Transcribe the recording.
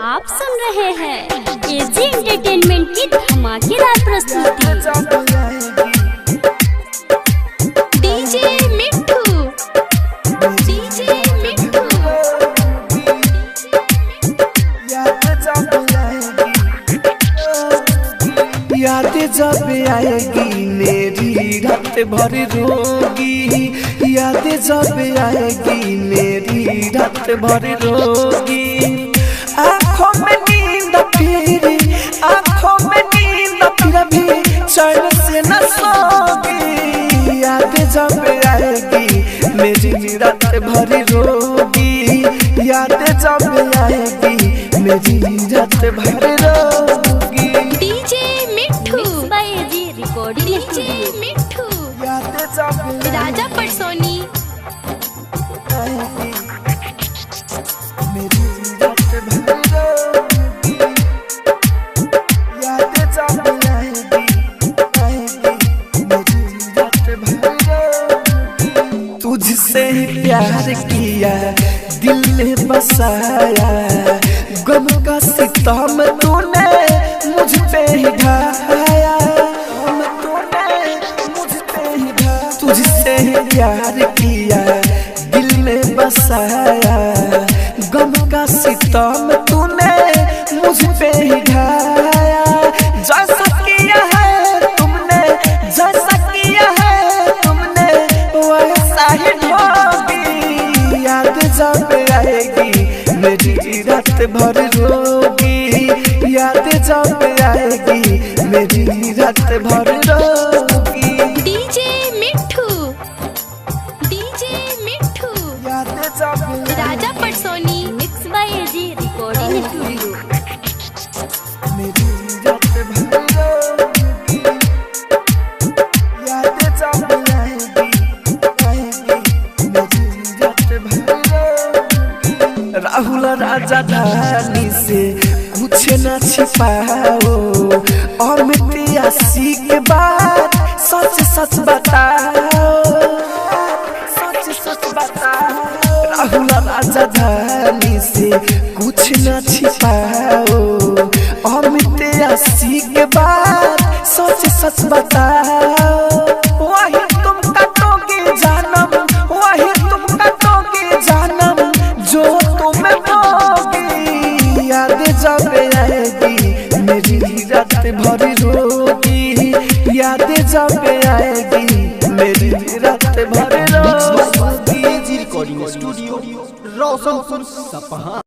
आप सुन रहे हैं एजी एंटरटेनमेंट की धमाकेदार प्रस्तुति। डीजे मिट्ठू, डीजे मिट्ठू। याद जब आएगी मेरी रात भर रोगी, याद जब आएगी मेरी रात भर रोगी। आँखों में नींद फिर, आँखों में नींद फिर भी चैन से न सोगी। याद जब आएगी मेरी रात भर रोगी, याद जब आएगी मेरी रात भर रोगी। DJ Mitthu by AG recording, DJ Mitthu याद जब राजा परसोनी। तुझसे ही प्यार किया, दिल में बसाया, गम का सितम तूने मुझ पे ही ढाया, तुझसे ही प्यार किया, दिल में बसाया, गम का सितम तूने मुझ पे ही ढाया। जैसा किया है तुमने, जैसा किया है तुमने वैसा ही ढोगी। याद जब आएगी मेरी रात भर रोगी, याद जब आएगी मेरी रात भर रोगी। डीजे मिट्ठू, डीजे मिट्ठू याद जब राजा परसोनी। Mix by AG recording studio. मेरी रात भर रोगी, याद जब आएगी, आएगी मेरी रात भर रोगी। राहुल राजा धानी से कुछ न छिपाओ, अमित आशी के बाद सच सच बताओ, सच सच बताओ। राहुल राजा धानी से कुछ न छिपाओ, अमित आशी के बाद सच सच बताओ। वही तुम काटोगे जानम, वही तुम काटोगे जानम जो तुम्हें भोगी। याद जब आएगी मेरी रात भर रोगी, याद जब आएगी मेरी रात भर रोगी। रिकॉर्डिंग स्टूडियो रोशनपुर सपहा।